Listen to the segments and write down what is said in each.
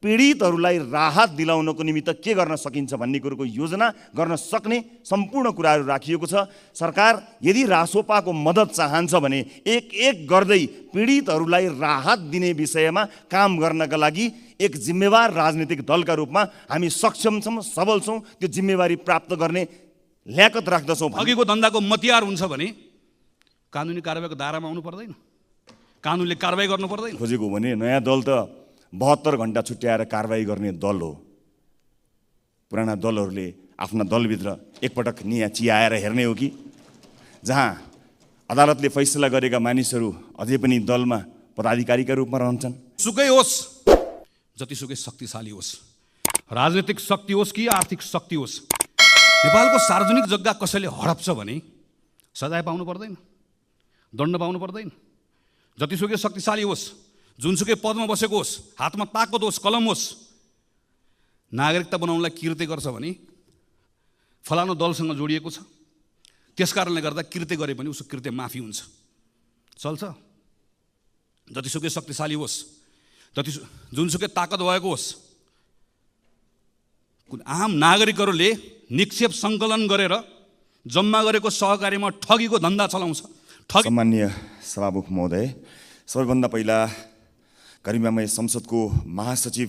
पीडितहरूलाई राहत दिलाउनको निमित्त के गर्न सकिन्छ भन्ने कुरोको योजना गर्न सक्ने सम्पूर्ण कुराहरू राखिएको छ। सरकार यदि रासोपाको मद्दत चाहन्छ भने एक गर्दै पीडितहरूलाई राहत दिने विषयमा काम गर्नका लागि एक जिम्मेवार राजनीतिक दलका रूपमा हामी सक्षम छौँ, सबल छौँ, त्यो जिम्मेवारी प्राप्त गर्ने ल्याकत राख्दछौँ। ठगीको धन्दाको मतियार हुन्छ भने कानुनी कारबाहीको दायरामा आउनु पर्दैन, कानुनले कारबाही गर्नु पर्दैन। खोजेको भने नयाँ दल त 72 घण्टा छुट्याएर कारबाही गर्ने दल हो। पुराना दलहरूले आफ्ना दलभित्र एकपटक निया चियाएर हेर्ने हो कि जहाँ अदालतले फैसला गरेका मानिसहरू अझै पनि दलमा पदाधिकारीका रूपमा रहन्छन्। सुकै होस्, जतिसुकै शक्तिशाली होस्, राजनीतिक शक्ति होस् कि आर्थिक शक्ति होस्, नेपालको सार्वजनिक जग्गा कसैले हडप्छ भने सजाय पाउनु पर्दैन, दण्ड पाउनु पर्दैन। जतिसुकै शक्तिशाली होस्, जुनसुकै पदमा बसेको होस्, हातमा ताकत होस्, कलम होस्, नागरिकता बनाउनलाई कृत्य गर्छ भने फलानु दलसँग जोडिएको छ, त्यस कारणले गर्दा कृत्य गरे पनि उसको कृत्य माफी हुन्छ, चल्छ। जतिसुकै शक्तिशाली होस्, जुनसुकै ताकत भएको होस्, आम नागरिकहरूले निक्षेप सङ्कलन गरेर जम्मा गरेको सहकारीमा ठगीको धन्दा चलाउँछ। सम्माननीय सभामुख महोदय, सबैभन्दा पहिला गरिमामय संसदको महासचिव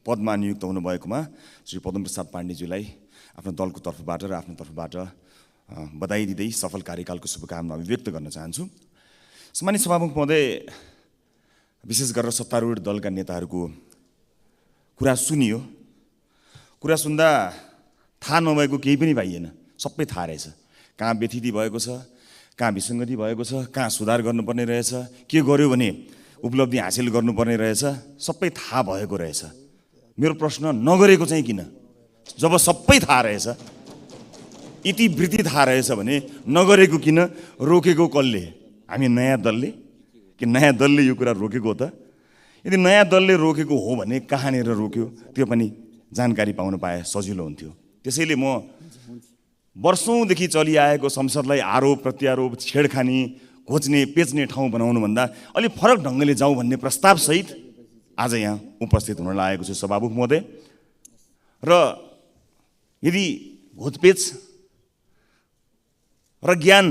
पदमा नियुक्त हुनुभएकोमा श्री पद्मप्रसाद पाण्डेज्यूलाई आफ्नो दलको तर्फबाट र आफ्नो तर्फबाट बधाई दिँदै सफल कार्यकालको शुभकामना अभिव्यक्त गर्न चाहन्छु। सम्मानित सभामुख महोदय, विशेष गरेर सत्तारूढ दलका नेताहरूको कुरा सुनियो। कुरा सुन्दा थाहा नभएको केही पनि पाइएन, सबै थाहा रहेछ। कहाँ व्यथिति भएको छ, कहाँ विसङ्गति भएको छ, कहाँ सुधार गर्नुपर्ने रहेछ, के गर्यो भने उपलब्धि हासिल गर्नुपर्ने रहेछ, सबै थाहा भएको रहेछ। मेरो प्रश्न, नगरेको चाहिँ किन? जब सबै थाहा रहेछ, इतिवृत्ति थाहा रहेछ भने नगरेको किन, रोकेको कसले? हामी नयाँ दलले कि नयाँ दलले यो कुरा रोकेको हो त? यदि नयाँ दलले रोकेको हो भने कहाँनिर रोक्यो त्यो पनि जानकारी पाउन पाए सजिलो हुन्थ्यो। त्यसैले म वर्षौँदेखि चलिआएको संसदलाई आरोप प्रत्यारोप, छेडखानी, घोच्ने पेच्ने ठाउँ बनाउनुभन्दा अलि फरक ढङ्गले जाउँ भन्ने प्रस्तावसहित आज यहाँ उपस्थित हुन लागेको छु सभामुख महोदय। र यदि घोचपेच र ज्ञान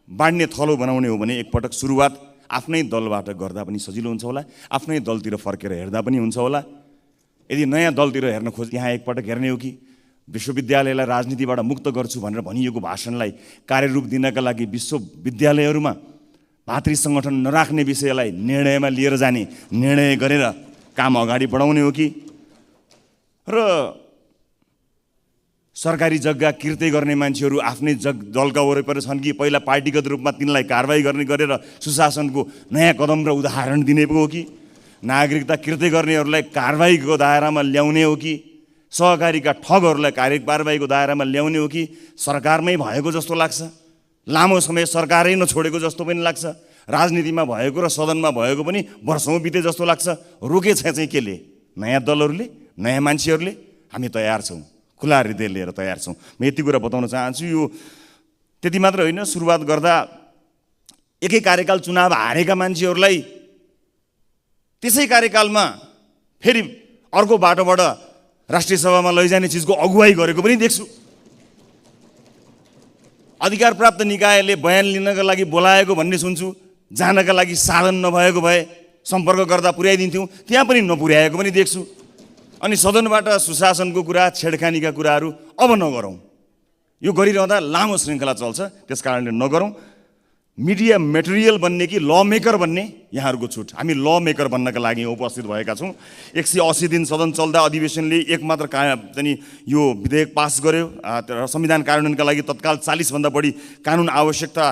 बाँड्ने थलो बनाउने हो भने एकपटक सुरुवात आफ्नै दलबाट गर्दा पनि सजिलो हुन्छ होला, आफ्नै दलतिर फर्केर हेर्दा पनि हुन्छ होला। यदि नयाँ दलतिर हेर्न खोज यहाँ एकपटक हेर्ने हो कि विश्वविद्यालयलाई राजनीतिबाट मुक्त गर्छु भनेर भनिएको भाषणलाई कार्यरूप दिनका लागि विश्वविद्यालयहरूमा भातृ सङ्गठन नराख्ने विषयलाई निर्णयमा लिएर जाने, निर्णय गरेर काम अगाडि बढाउने हो कि र सरकारी जग्गा किर्ते गर्ने मान्छेहरू आफ्नै दलका वरिपरि छन् कि पहिला पार्टीगत रूपमा तिनलाई कारबाही गरेर सुशासनको नयाँ कदम र उदाहरण दिने पो हो कि नागरिकता किर्ते गर्नेहरूलाई कारबाहीको दायरामा ल्याउने हो कि सहकारीका ठगहरूलाई कारबाहीको दायरामा ल्याउने हो कि सरकारमै भएको जस्तो लाग्छ। लामो समय सरकारै नछोडेको जस्तो पनि लाग्छ। राजनीतिमा भएको र सदनमा भएको पनि वर्षौँ बिते जस्तो लाग्छ। रोकेछ चाहिँ केले? नयाँ दलहरूले, नयाँ मान्छेहरूले। हामी तयार छौँ, खुला हृदय लिएर तयार छौँ। म यति कुरा बताउन चाहन्छु। यो त्यति मात्र होइन, सुरुवात गर्दा एकै कार्यकाल चुनाव हारेका मान्छेहरूलाई त्यसै कार्यकालमा फेरि अर्को बाटोबाट राष्ट्रिय सभामा लैजाने चिजको अगुवाई गरेको पनि देख्छु। अधिकार प्राप्त निकायले बयान लिनका लागि बोलाएको भन्ने सुन्छु। जानका लागि साधन नभएको भए सम्पर्क गर्दा पुर्याइदिन्थ्यौँ, त्यहाँ पनि नपुर्याएको पनि देख्छु। अनि सदनबाट सुशासनको कुरा, छेडखानीका कुराहरू अब नगरौँ। यो गरिरहँदा लामो श्रृङ्खला चल्छ, त्यस कारणले नगरौँ। मिडिया मेटेरियल बन्ने कि ल मेकर बन्ने यहाँहरूको छुट। हामी ल मेकर बन्नका लागि उपस्थित भएका छौँ। 180 दिन सदन चल्दा अधिवेशनले एक मात्र यो विधेयक पास गर्यो र संविधान कार्यान्वयनका लागि तत्काल 40भन्दा बढी कानुन आवश्यकता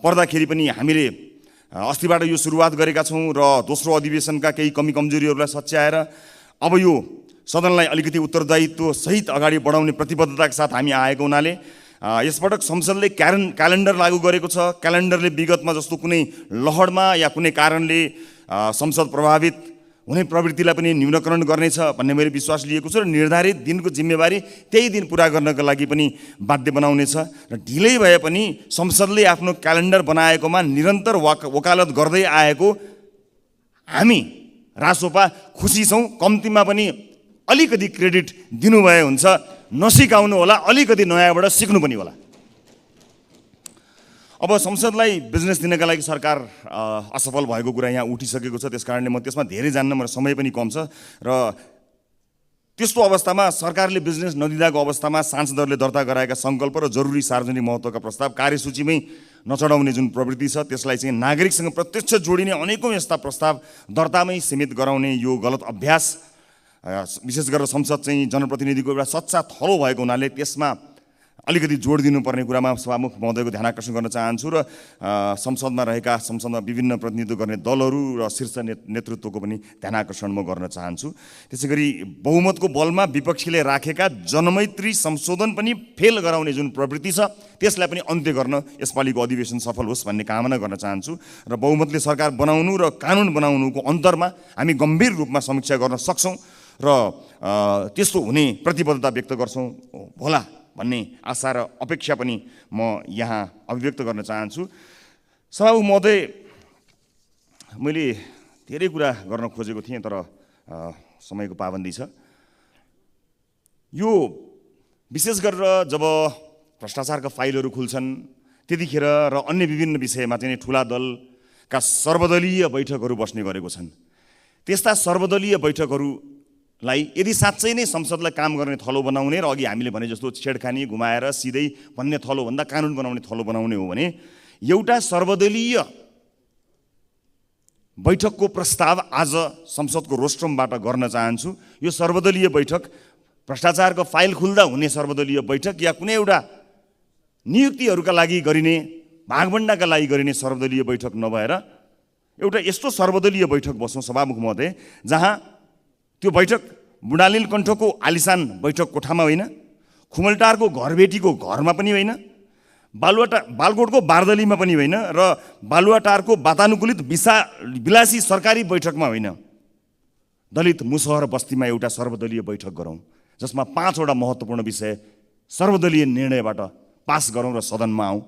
पर्दाखेरि पनि हामीले अस्तिबाट यो सुरुवात गरेका छौँ र दोस्रो अधिवेशनका केही कमी कमजोरीहरूलाई सच्याएर अब यो सदनलाई अलिकति उत्तरदायित्व सहित अगाडि बढाउने प्रतिबद्धताका साथ हामी आएको हुनाले यसपटक संसदले क्यालेन्डर लागू गरेको छ। क्यालेन्डरले विगतमा जस्तो कुनै लहरमा या कुनै कारणले संसद प्रभावित हुने प्रवृत्तिलाई पनि न्यूनीकरण गर्नेछ भन्ने मैले विश्वास लिएको छु र निर्धारित दिनको जिम्मेवारी त्यही दिन पुरा गर्नका लागि पनि बाध्य बनाउनेछ। र ढिलै भए पनि संसदले आफ्नो क्यालेन्डर बनाएकोमा निरन्तर वकालत गर्दै आएको हामी रासोपा खुसी छौँ, कम्तीमा पनि अलिकति क्रेडिट दिनुभए हुन्छ, नसिकाउनु होला, अलिकति नयाँबाट सिक्नु पनि होला। अब संसदलाई बिजनेस दिनका लागि सरकार असफल भएको कुरा यहाँ उठिसकेको छ, त्यस कारणले म त्यसमा धेरै जान्न, मेरो समय पनि कम छ र त्यस्तो अवस्थामा सरकारले बिजनेस नदिँदाको अवस्थामा सांसदहरूले दर्ता गराएका सङ्कल्प र जरुरी सार्वजनिक महत्त्वका प्रस्ताव कार्यसूचीमै नचढाउने जुन प्रवृत्ति छ त्यसलाई चाहिँ नागरिकसँग प्रत्यक्ष जोडिने अनेकौँ यस्ता प्रस्ताव दर्तामै सीमित गराउने यो गलत अभ्यास, विशेष गरेर संसद चाहिँ जनप्रतिनिधिको एउटा सच्चा थलो भएको हुनाले त्यसमा अलिकति जोड दिनुपर्ने कुरामा सभामुख महोदयको ध्यान आकर्षण गर्न चाहन्छु र संसदमा विभिन्न प्रतिनिधित्व गर्ने दलहरू र शीर्ष नेतृत्वको पनि ध्यान आकर्षण म गर्न चाहन्छु। त्यसै गरी बहुमतको बलमा विपक्षीले राखेका जनमैत्री संशोधन पनि फेल गराउने जुन प्रवृत्ति छ त्यसलाई पनि अन्त्य गर्न यसपालिको अधिवेशन सफल होस् भन्ने कामना गर्न चाहन्छु र बहुमतले सरकार बनाउनु र कानुन बनाउनुको अन्तरमा हामी गम्भीर रूपमा समीक्षा गर्न सक्छौँ र त्यस्तो हुने प्रतिबद्धता व्यक्त गर्छौँ होला भन्ने आशा र अपेक्षा पनि म यहाँ अभिव्यक्त गर्न चाहन्छु। सभामुख महोदय, मैले धेरै कुरा गर्न खोजेको थिएँ तर समयको पाबन्दी छ। यो विशेष गरेर जब भ्रष्टाचारका फाइलहरू खुल्छन् त्यतिखेर र अन्य विभिन्न विषयमा चाहिँ ठुला दलका सर्वदलीय बैठकहरू बस्ने गरेको छन्। त्यस्ता सर्वदलीय बैठकहरूलाई यदि साँच्चै नै संसदलाई काम गर्ने थलो बनाउने र अघि हामीले भने जस्तो छेडखानी घुमाएर सिधै भन्ने थलोभन्दा कानुन बनाउने थलो बनाउने हो भने एउटा सर्वदलीय बैठकको प्रस्ताव आज संसदको रोस्ट्रमबाट गर्न चाहन्छु। यो सर्वदलीय बैठक भ्रष्टाचारको फाइल खुल्दा हुने सर्वदलीय बैठक या कुनै एउटा नियुक्तिहरूका लागि गरिने भागभण्डाका लागि गरिने सर्वदलीय बैठक नभएर एउटा यस्तो सर्वदलीय बैठक बसौँ सभामुख महोदय जहाँ त्यो बैठक बुढालिल कण्ठको आलिसान बैठक कोठामा होइन, खुमलटारको घरबेटीको घरमा पनि होइन, बालकोटको बारदलीमा पनि होइन र बालुवाटारको वातानुकूलित विलासी सरकारी बैठकमा होइन, दलित मुसहर बस्तीमा एउटा सर्वदलीय बैठक गरौँ जसमा 5वटा महत्त्वपूर्ण विषय सर्वदलीय निर्णयबाट पास गरौँ र सदनमा आउँ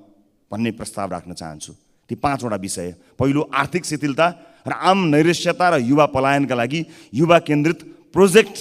भन्ने प्रस्ताव राख्न चाहन्छु। ती 5वटा विषय, पहिलो आर्थिक शिथिलता र आम नैराश्यता र युवा पलायनका लागि युवा केन्द्रित प्रोजेक्ट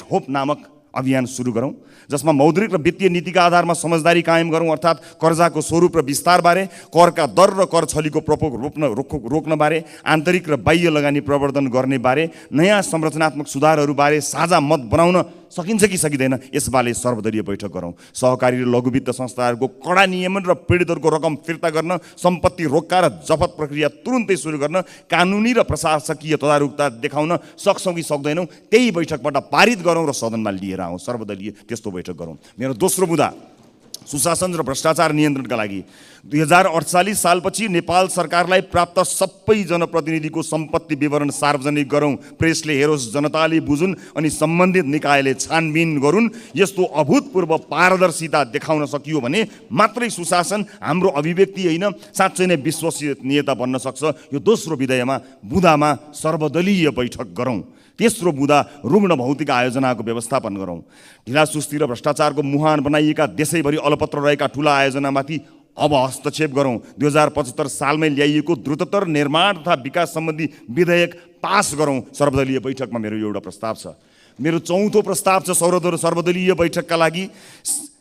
होप नामक अभियान सुरु गरौँ जसमा मौद्रिक र वित्तीय नीतिका आधारमा समझदारी कायम गरौँ, अर्थात् कर्जाको स्वरूप र विस्तारबारे, करका दर र कर छलीको प्रकोप रोक्नबारे, आन्तरिक र बाह्य लगानी प्रवर्धन गर्नेबारे, नयाँ संरचनात्मक सुधारहरूबारे साझा मत बनाउन सकिन्छ कि सकिँदैन यसबारे सर्वदलीय बैठक गरौँ। सहकारी र लघु वित्त संस्थाहरूको कडा नियमन र पीडितहरूको रकम फिर्ता गर्न, सम्पत्ति रोक्का र जफत प्रक्रिया तुरुन्तै सुरु गर्न, कानुनी र प्रशासकीय तदारुकता देखाउन सक्छौँ कि सक्दैनौँ त्यही बैठकबाट पारित गरौँ र सदनमा लिएर आउँ। सर्वदलीय त्यस्तो बैठक गरौँ। मेरो दोस्रो मुद्दा सुशासन र भ्रष्टाचार नियन्त्रणका लागि 2048 सालपछि नेपाल सरकारलाई प्राप्त सबै जनप्रतिनिधिको सम्पत्ति विवरण सार्वजनिक गरौँ, प्रेसले हेरोस्, जनताले बुझुन् अनि सम्बन्धित निकायले छानबिन गरून्। यस्तो अभूतपूर्व पारदर्शिता देखाउन सकियो भने मात्रै सुशासन हाम्रो अभिव्यक्ति होइन साँच्चै नै विश्वसनीयता बन्न सक्छ। यो दोस्रो बुँदामा सर्वदलीय बैठक गरौँ। तेस्रो बुँदा रुग्ण भौतिक आयोजनाको व्यवस्थापन गरौँ। ढिलासुस्ती र भ्रष्टाचारको मुहान बनाइएका देशैभरि अलपत्र रहेका ठुला आयोजनामाथि अब हस्तक्षेप गरौँ। 2075 सालमै ल्याइएको द्रुततर निर्माण तथा विकास सम्बन्धी विधेयक पास गरौँ। सर्वदलीय बैठकमा मेरो एउटा प्रस्ताव छ। मेरो चौथो प्रस्ताव छ सर्वदलीय बैठकका लागि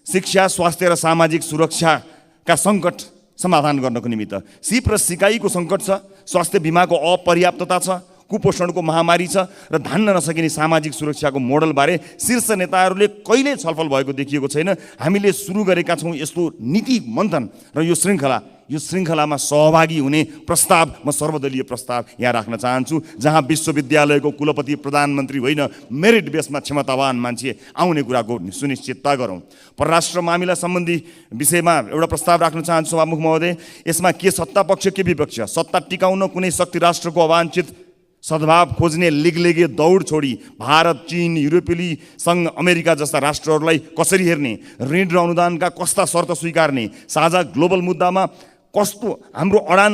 शिक्षा, स्वास्थ्य र सामाजिक सुरक्षाका सङ्कट समाधान गर्नको निमित्त। सिप र सिकाइको सङ्कट छ, स्वास्थ्य बिमाको अपर्याप्तता छ, कुपोषणको महामारी छ र धान्न नसकिने सामाजिक सुरक्षाको मोडलबारे शीर्ष नेताहरूले कहिल्यै छलफल भएको देखिएको छैन। हामीले सुरु गरेका छौँ यस्तो नीति मन्थन र यो श्रृङ्खलामा सहभागी हुने प्रस्ताव म सर्वदलीय प्रस्ताव यहाँ राख्न चाहन्छु जहाँ विश्वविद्यालयको कुलपति प्रधानमन्त्री होइन मेरिट बेसमा क्षमतावान मान्छे आउने कुराको सुनिश्चितता गरौँ। परराष्ट्र मामिला सम्बन्धी विषयमा एउटा प्रस्ताव राख्न चाहन्छु सभामुख महोदय। यसमा के सत्ता पक्ष के विपक्ष, सत्ता टिकाउन कुनै शक्ति राष्ट्रको अवाञ्छित सद्भाव खोज्ने लिगलेगे दौड छोडी भारत, चीन, युरोपेली सङ्घ, अमेरिका जस्ता राष्ट्रहरूलाई कसरी हेर्ने, ऋण र अनुदानका कस्ता शर्त स्वीकार्ने, साझा ग्लोबल मुद्दामा हाम्रो अडान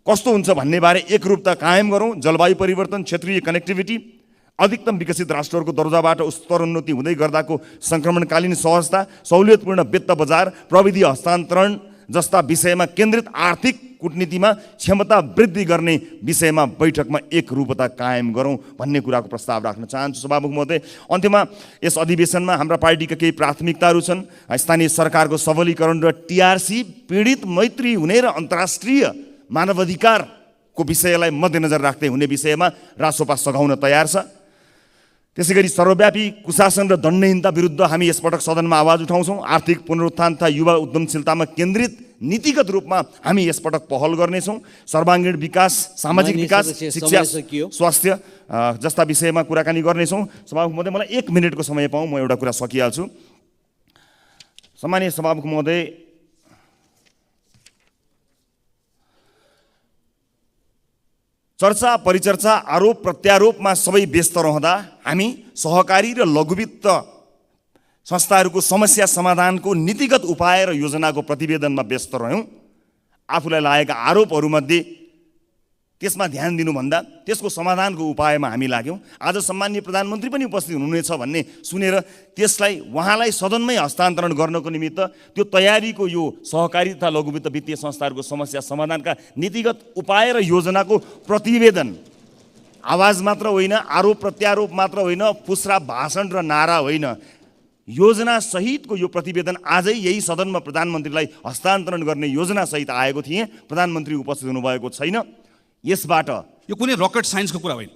कस्तो हुन्छ भन्ने बारे एकरूपता कायम गरौँ। जलवायु परिवर्तन, क्षेत्रीय कनेक्टिभिटी, अधिकतम विकसित राष्ट्रहरूको दर्जाबाट स्तरोन्नति हुँदै गर्दाको सङ्क्रमणकालीन सहजता, सहुलियतपूर्ण वित्त बजार, प्रविधि हस्तान्तरण जस्ता विषयमा केन्द्रित आर्थिक कूटनीतिमा क्षमता वृद्धि गर्ने विषयमा बैठकमा एकरूपता कायम गरौँ भन्ने कुराको प्रस्ताव राख्न चाहन्छु सभामुख महोदय। अन्त्यमा यस अधिवेशनमा हाम्रा पार्टीका केही प्राथमिकताहरू छन्। स्थानीय सरकारको सबलीकरण र टिआरसी पीडित मैत्री हुने र अन्तर्राष्ट्रिय मानवाधिकारको विषयलाई मध्यनजर राख्दै हुने विषयमा रासोपा सघाउन तयार छ। त्यसैगरी सर्वव्यापी कुशासन र दण्डहीनता विरुद्ध हामी यसपटक सदनमा आवाज उठाउँछौँ। आर्थिक पुनरुत्थान तथा युवा उद्यमशीलतामा केन्द्रित नीतिगत रूपमा हामी यसपटक पहल गर्नेछौँ। सर्वाङ्गीण विकास, सामाजिक विकास, शिक्षा, स्वास्थ्य जस्ता विषयमा कुराकानी गर्नेछौँ। सभामुख महोदय, मलाई 1 मिनटको समय पाऊँ, म एउटा कुरा सकिहाल्छु। सम्मानीय सभामुख महोदय, चर्चा परिचर्चा आरोप प्रत्यारोपमा सबै व्यस्त रहँदा हामी सहकारी र लघुवित्त संस्थाहरूको समस्या समाधानको नीतिगत उपाय र योजनाको प्रतिवेदनमा व्यस्त रह्यौँ। आफूलाई लागेका आरोपहरूमध्ये त्यसमा ध्यान दिनुभन्दा त्यसको समाधानको उपायमा हामी लाग्यौँ। आज सम्माननीय प्रधानमन्त्री पनि उपस्थित हुनुहुनेछ भन्ने सुनेर त्यसलाई उहाँलाई सदनमै हस्तान्तरण गर्नको निमित्त त्यो तयारीको यो सहकारी तथा लघुवित्त वित्तीय संस्थाहरूको समस्या समाधानका नीतिगत उपाय र योजनाको प्रतिवेदन आवाज मात्र होइन, आरोप प्रत्यारोप मात्र होइन, फुस्रा भाषण र नारा होइन, योजना सहितको यो प्रतिवेदन आजै यही सदनमा प्रधानमन्त्रीलाई हस्तान्तरण गर्ने योजना सहित आएको थिएँ। प्रधानमन्त्री उपस्थित हुनुभएको छैन। यसबाट यो कुनै रकेट साइन्सको कुरा होइन।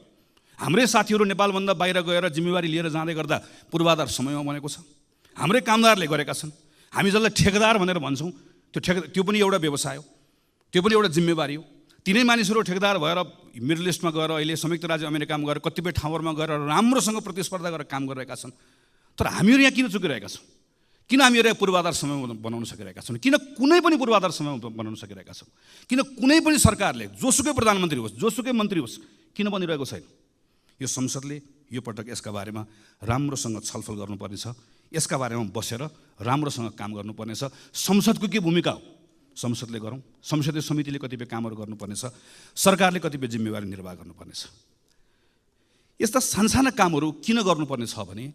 हाम्रै साथीहरू नेपालभन्दा बाहिर गएर जिम्मेवारी लिएर जाँदै गर्दा पूर्वाधार समयमा बनेको छ। हाम्रै कामदारले गरेका छन्। हामी जसलाई ठेकेदार भनेर भन्छौँ, त्यो पनि एउटा व्यवसाय हो, त्यो पनि एउटा जिम्मेवारी हो। तिनै मानिसहरू ठेकेदार भएर मिडल इस्टमा गएर, अहिले संयुक्त राज्य अमेरिकामा गएर कतिपय ठाउँहरूमा गएर राम्रोसँग प्रतिस्पर्धा गरेर काम गरिरहेका छन्। तर हामीहरू यहाँ किन चुकिरहेका छौँ? किन हामीहरू यहाँ पूर्वाधार समय बनाउन सकिरहेका छौँ? किन कुनै पनि पूर्वाधार समय बनाउन सकिरहेका छौँ? किन कुनै पनि सरकारले, जोसुकै प्रधानमन्त्री होस्, जोसुकै मन्त्री होस्, किन बनिरहेको छैन? यो संसदले यो पटक यसका बारेमा राम्रोसँग छलफल गर्नुपर्नेछ। यसका बारेमा बसेर राम्रोसँग काम गर्नुपर्नेछ। संसदको के भूमिका हो संसदले गरौँ। संसदीय समितिले कतिपय कामहरू गर्नुपर्नेछ। सरकारले कतिपय जिम्मेवारी निर्वाह गर्नुपर्नेछ। यस्ता साना कामहरू किन गर्नुपर्ने छ भने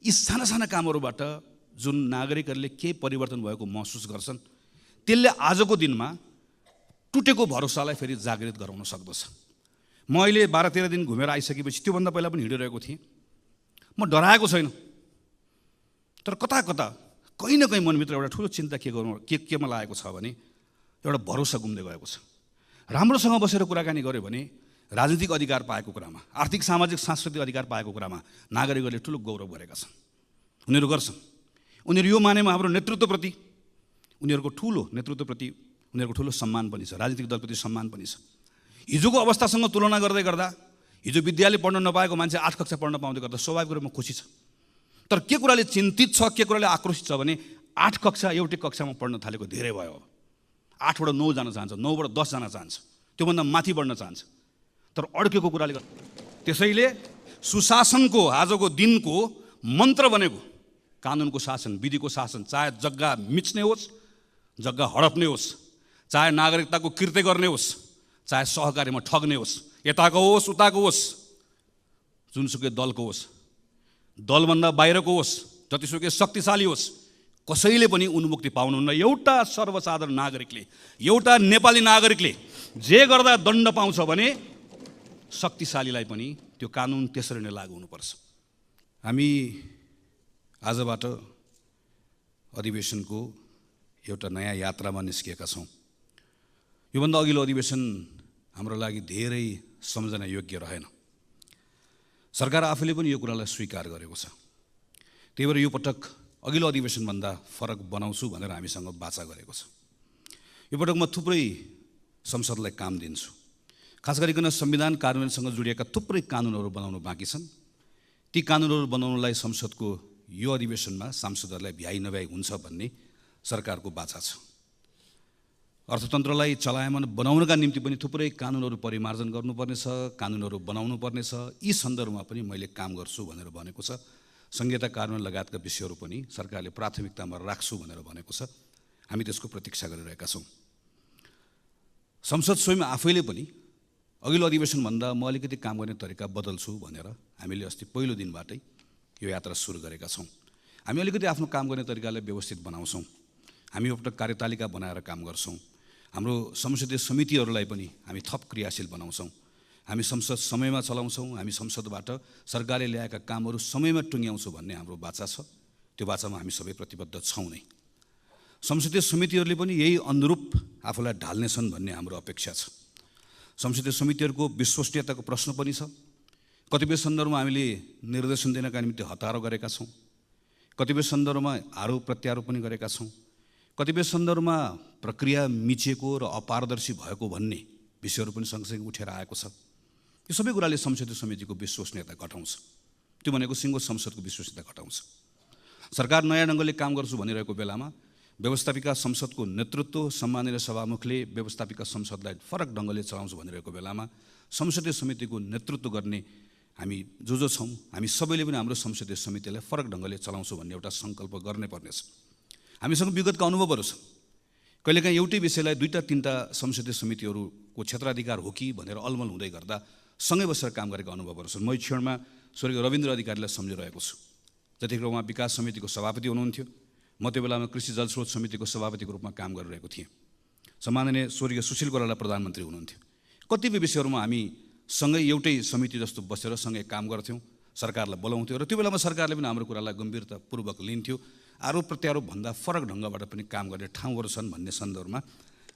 यी साना कामहरूबाट जुन नागरिकहरूले केही परिवर्तन भएको महसुस गर्छन्, त्यसले आजको दिनमा टुटेको भरोसालाई फेरि जागृत गराउन सक्दछ। म अहिले 12-13 दिन घुमेर आइसकेपछि त्योभन्दा पहिला पनि हिँडिरहेको थिएँ। म डराएको छैन, तर कता कता कहीँ न कहीँ मनभित्र एउटा ठुलो चिन्ता केमा लागेको छ भने एउटा भरोसा गुम्दै गएको छ। राम्रोसँग बसेर कुराकानी गऱ्यो भने राजनीतिक अधिकार पाएको कुरामा, आर्थिक सामाजिक सांस्कृतिक अधिकार पाएको कुरामा नागरिकहरूले ठुलो गौरव गरेका छन्। उनीहरू गर्छन्। उनीहरू यो मानेमा हाम्रो नेतृत्वप्रति, उनीहरूको ठुलो नेतृत्वप्रति उनीहरूको ठुलो सम्मान पनि छ, राजनीतिक दलप्रति सम्मान पनि छ। हिजोको अवस्थासँग तुलना गर्दै गर्दा हिजो विद्यालय पढ्न नपाएको मान्छे 8 कक्षा पढ्न पाउँदै गर्दा स्वाभाविक रूपमा खुसी छ। तर के कुराले चिन्तित छ, के कुराले आक्रोशित छ भने 8 कक्षा एउटै कक्षामा पढ्न थालेको धेरै भयो। 8 बाट 9 जान चाहन्छ, 9 बाट 10 जान चाहन्छ, त्योभन्दा माथि बढ्न चाहन्छ। तर अड्केको कुराले गर्दा त्यसैले सुशासनको आजको दिनको मन्त्र बनेको कानुनको शासन, विधिको शासन, चाहे जग्गा मिच्ने होस्, जग्गा हडप्ने होस्, चाहे नागरिकताको कृत्य गर्ने होस्, चाहे सहकारीमा ठग्ने होस्, यताको होस् उताको होस्, जुनसुकै दलको होस्, दलभन्दा बाहिरको होस्, जतिसुकै शक्तिशाली होस्, कसैले पनि उन्मुक्ति पाउनुहुन्न। एउटा सर्वसाधारण नागरिकले, एउटा नेपाली नागरिकले जे गर्दा दण्ड पाउँछ भने शक्तिशालीलाई पनि त्यो कानुन त्यसरी नै लागू हुनुपर्छ। हामी आजबाट अधिवेशनको एउटा नयाँ यात्रामा निस्किएका छौँ। योभन्दा अघिल्लो अधिवेशन हाम्रो लागि धेरै सम्झना योग्य रहेन। सरकार आफूले पनि यो कुरालाई स्वीकार गरेको छ। त्यही भएर यो पटक अघिल्लो अधिवेशनभन्दा फरक बनाउँछु भनेर हामीसँग वाचा गरेको छ। यो पटक म थुप्रै संसदलाई काम दिन्छु। खास गरिकन संविधान कार्यान्वयनसँग जोडिएका थुप्रै कानुनहरू बनाउनु बाँकी छन्। ती कानुनहरू बनाउनलाई संसदको यो अधिवेशनमा सांसदहरूलाई भ्याइ नभ्याइ हुन्छ भन्ने सरकारको बाचा छ। अर्थतन्त्रलाई चलायमान बनाउनका निम्ति पनि थुप्रै कानुनहरू परिमार्जन गर्नुपर्नेछ, कानुनहरू बनाउनु पर्नेछ। यी सन्दर्भमा पनि मैले काम गर्छु भनेर भनेको छ। संहिता कार्यान्वयन लगायतका विषयहरू पनि सरकारले प्राथमिकतामा राख्छु भनेर भनेको छ। हामी त्यसको प्रतीक्षा गरिरहेका छौँ। संसद स्वयं आफैले पनि अघिल्लो अधिवेशनभन्दा म अलिकति काम गर्ने तरिका बदल्छु भनेर हामीले अस्ति पहिलो दिनबाटै यो यात्रा सुरु गरेका छौँ। हामी अलिकति आफ्नो काम गर्ने तरिकालाई व्यवस्थित बनाउँछौँ। हामी एउटा कार्यतालिका बनाएर काम गर्छौँ। हाम्रो संसदीय समितिहरूलाई पनि हामी थप क्रियाशील बनाउँछौँ। हामी संसद समयमा चलाउँछौँ। हामी संसदबाट सरकारले ल्याएका कामहरू समयमा टुङ्ग्याउँछौँ भन्ने हाम्रो वाचा छ। त्यो वाचामा हामी सबै प्रतिबद्ध छौँ नै। संसदीय समितिहरूले पनि यही अनुरूप आफूलाई ढाल्नेछन् भन्ने हाम्रो अपेक्षा छ। संसदीय समितिहरूको विश्वसनीयताको प्रश्न पनि छ। कतिपय सन्दर्भमा हामीले निर्देशन दिनका निम्ति हतारो गरेका छौँ। कतिपय सन्दर्भमा आरोप प्रत्यारोप पनि गरेका छौँ। कतिपय सन्दर्भमा प्रक्रिया मिचिएको र अपारदर्शी भएको भन्ने विषयहरू पनि सँगसँगै उठेर आएको छ। यो सबै कुराले संसदीय समितिको विश्वसनीयता घटाउँछ। त्यो भनेको सिङ्गो संसदको विश्वसनीयता घटाउँछ। सरकार नयाँ ढङ्गले काम गर्छु भनिरहेको बेलामा व्यवस्थापिका संसदको नेतृत्व सम्माननीय सभामुखले व्यवस्थापिका संसदलाई फरक ढङ्गले चलाउँछु भनिरहेको बेलामा संसदीय समितिको नेतृत्व गर्ने हामी जो छौँ, हामी सबैले पनि हाम्रो संसदीय समितिलाई फरक ढङ्गले चलाउँछु भन्ने एउटा सङ्कल्प गर्नै पर्नेछ। हामीसँग विगतका अनुभवहरू छन्। कहिलेकाहीँ एउटै विषयलाई 2-3टा संसदीय समितिहरूको क्षेत्राधिकार हो कि भनेर अलमल हुँदै गर्दा सँगै बसेर काम गरेका अनुभवहरू छन्। म यो क्षणमा स्वर्गीय रविन्द्र अधिकारीलाई सम्झिरहेको छु। जतिखेर उहाँ विकास समितिको सभापति हुनुहुन्थ्यो, म त्यो बेलामा कृषि जलस्रोत समितिको सभापतिको रूपमा काम गरिरहेको थिएँ। सम्माननीय स्वर्गीय सुशील कोइराला प्रधानमन्त्री हुनुहुन्थ्यो। कतिपय विषयहरूमा हामी सँगै एउटै समिति जस्तो बसेर सँगै काम गर्थ्यौँ, सरकारलाई बोलाउँथ्यौँ र त्यो बेलामा सरकारले पनि हाम्रो कुरालाई गम्भीरतापूर्वक लिन्थ्यो। आरोप प्रत्यारोप भन्दा फरक ढङ्गबाट पनि काम गर्ने ठाउँहरू छन् भन्ने सन्दर्भमा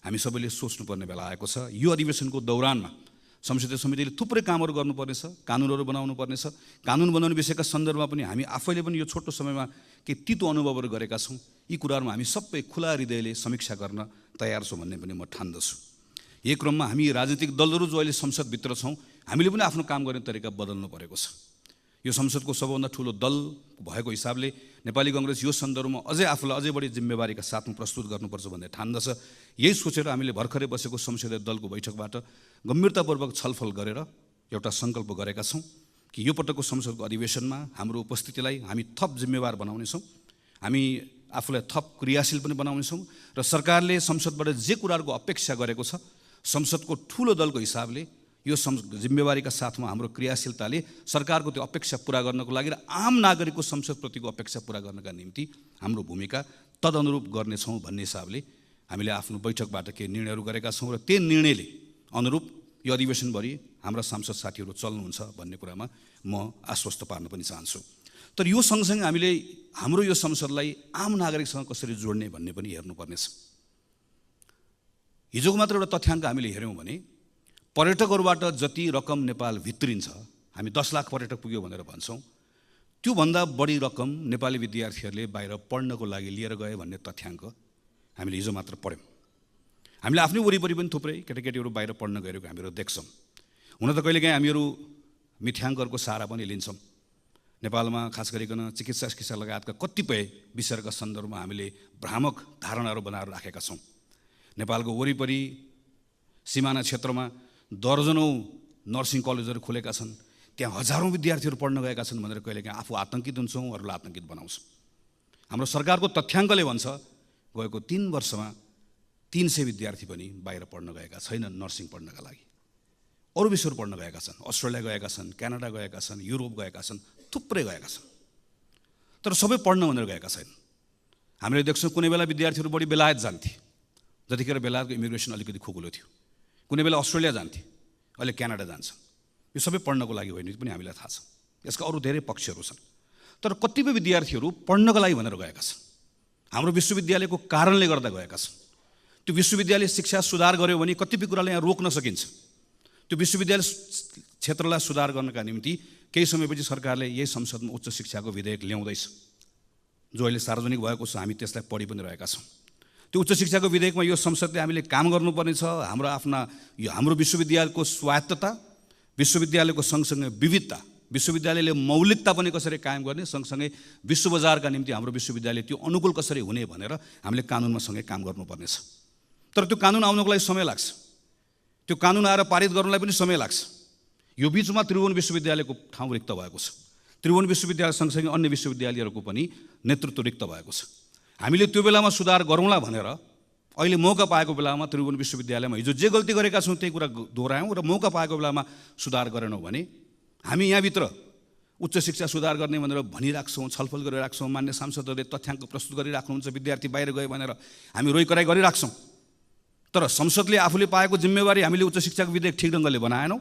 हामी सबैले सोच्नुपर्ने बेला आएको छ। यो अधिवेशनको दौरानमा संसदीय समितिले थुप्रै कामहरू गर्नुपर्नेछ, कानुनहरू बनाउनु पर्नेछ। कानुन बनाउने विषयका सन्दर्भमा पनि हामी आफैले पनि यो छोटो समयमा केही तितो अनुभवहरू गरेका छौँ। यी कुराहरूमा हामी सबै खुला हृदयले समीक्षा गर्न तयार छौँ भन्ने पनि म ठान्दछु। यही क्रममा हामी राजनीतिक दलहरू जो अहिले संसदभित्र छौँ, हामीले पनि आफ्नो काम गर्ने तरिका बदल्नु परेको छ। यो संसदको सबभन्दा ठुलो दल भएको हिसाबले नेपाली कांग्रेस यो सन्दर्भमा आफूलाई अझै बढी जिम्मेवारीका साथमा प्रस्तुत गर्नुपर्छ भन्ने ठान्दछ। यही सोचेर हामीले भर्खरै बसेको संसदीय दलको बैठकबाट गम्भीरतापूर्वक छलफल गरेर एउटा सङ्कल्प गरेका छौँ कि यो पटकको संसदको अधिवेशनमा हाम्रो उपस्थितिलाई हामी थप जिम्मेवार बनाउनेछौँ। हामी आफूलाई थप क्रियाशील पनि बनाउनेछौँ र सरकारले संसदबाट जे कुराहरूको अपेक्षा गरेको छ, संसदको ठुलो दलको हिसाबले यो जिम्मेवारीका साथमा हाम्रो क्रियाशीलताले सरकारको त्यो अपेक्षा पुरा गर्नको लागि र आम नागरिकको संसदप्रतिको अपेक्षा पुरा गर्नका निम्ति हाम्रो भूमिका तदनुरूप गर्नेछौँ भन्ने हिसाबले हामीले आफ्नो बैठकबाट केही निर्णयहरू गरेका छौँ र त्यही निर्णयले अनुरूप यो अधिवेशनभरि हाम्रा सांसद साथीहरू चल्नुहुन्छ भन्ने कुरामा म आश्वस्त पार्न पनि चाहन्छु। तर यो सँगसँगै हामीले हाम्रो यो संसदलाई आम नागरिकसँग कसरी जोड्ने भन्ने पनि हेर्नुपर्नेछ। हिजोको मात्र एउटा तथ्याङ्क हामीले हेऱ्यौँ भने पर्यटकहरूबाट जति रकम नेपाल भित्रिन्छ, हामी 10 लाख पर्यटक पुग्यो भनेर भन्छौँ, त्योभन्दा बढी रकम नेपाली विद्यार्थीहरूले बाहिर पढ्नको लागि लिएर गए भन्ने तथ्याङ्क हामीले हिजो मात्र पढ्यौँ। हामीले आफ्नै वरिपरि पनि थुप्रै केटाकेटीहरू बाहिर पढ्न गएको हामीहरू देख्छौँ। हुन त कहिलेकाहीँ हामीहरू मिथ्याङ्कहरूको सहारा पनि लिन्छौँ। नेपालमा खास गरिकन चिकित्सा लगायतका कतिपय विषयका सन्दर्भमा हामीले भ्रामक धारणाहरू बनाएर राखेका छौँ। नेपालको वरिपरि सिमाना क्षेत्रमा दर्जनौँ नर्सिङ कलेजहरू खुलेका छन्, त्यहाँ हजारौँ विद्यार्थीहरू पढ्न गएका छन् भनेर कहिलेकाहीँ आफू आतङ्कित हुन्छौँ, अरूलाई आतङ्कित बनाउँछौँ। हाम्रो सरकारको तथ्याङ्कले भन्छ गएको 3 वर्षमा 300 विद्यार्थी पनि बाहिर पढ्न गएका छैनन् नर्सिङ पढ्नका लागि। अरू विषयहरू पढ्न गएका छन्, अस्ट्रेलिया गएका छन्, क्यानाडा गएका छन्, युरोप गएका छन्, थुप्रै गएका छन्, तर सबै पढ्न भनेर गएका छैनन्। हामीले देख्छौँ कुनै बेला विद्यार्थीहरू बढी बेलायत जान्थे, जतिखेर बेलायतको इमिग्रेसन अलिकति खुकुलो थियो। कुनै बेला अस्ट्रेलिया जान्थे, अहिले क्यानाडा जान्छ। यो सबै पढ्नको लागि होइन पनि हामीलाई थाहा छ। यसका अरू धेरै पक्षहरू छन्, तर कतिपय विद्यार्थीहरू पढ्नका लागि भनेर गएका छन्। हाम्रो विश्वविद्यालयको कारणले गर्दा गएका छन्। त्यो विश्वविद्यालय शिक्षा सुधार गर्यो भने कतिपय कुरालाई यहाँ रोक्न सकिन्छ। त्यो विश्वविद्यालय क्षेत्रलाई सुधार गर्नका निम्ति केही समयपछि सरकारले यही संसदमा उच्च शिक्षाको विधेयक ल्याउँदैछ, जो अहिले सार्वजनिक भएको छ। हामी त्यसलाई पढि पनि रहेका छौँ। त्यो उच्च शिक्षाको विधेयकमा यो संसदले हामीले काम गर्नुपर्ने छ। हाम्रो विश्वविद्यालयको स्वायत्तता, विश्वविद्यालयको सँगसँगै विविधता, विश्वविद्यालयले मौलिकता पनि कसरी कायम गर्ने, सँगसँगै विश्व बजारका निम्ति हाम्रो विश्वविद्यालय त्यो अनुकूल कसरी हुने भनेर हामीले कानुनमा सँगै काम गर्नुपर्नेछ। तर त्यो कानुन आउनको लागि समय लाग्छ। त्यो कानुन आएर पारित गर्नलाई पनि समय लाग्छ। यो बिचमा त्रिभुवन विश्वविद्यालयको ठाउँ रिक्त भएको छ। त्रिभुवन विश्वविद्यालय सँगसँगै अन्य विश्वविद्यालयहरूको पनि नेतृत्व रिक्त भएको छ। हामीले त्यो बेलामा सुधार गरौँला भनेर अहिले मौका पाएको बेलामा त्रिभुवन विश्वविद्यालयमा हिजो जे गल्ती गरेका छौँ त्यही कुरा दोहोऱ्यायौँ र मौका पाएको बेलामा सुधार गरेनौँ भने हामी यहाँभित्र उच्च शिक्षा सुधार गर्ने भनेर भनिराख्छौँ, छलफल गरिराख्छौँ। मान्य सांसदहरूले तथ्याङ्क प्रस्तुत गरिराख्नुहुन्छ, विद्यार्थी बाहिर गयो भनेर हामी रोइकराइ गरिराख्छौँ। तर संसदले आफूले पाएको जिम्मेवारी हामीले उच्च शिक्षाको विधेयक ठिक ढङ्गले बनाएनौँ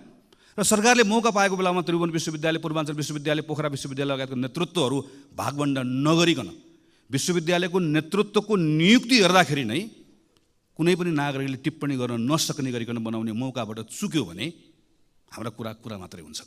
र सरकारले मौका पाएको बेलामा त्रिभुवन विश्वविद्यालय, पूर्वाञ्चल विश्वविद्यालय, पोखरा विश्वविद्यालय लगायतको नेतृत्वहरू भागवण्डा नगरिकन विश्वविद्यालयको नेतृत्वको नियुक्ति हेर्दाखेरि नै कुनै पनि नागरिकले टिप्पणी गर्न नसक्ने गरिकन बनाउने मौकाबाट चुक्यो भने हाम्रा कुरा मात्रै हुन्छ।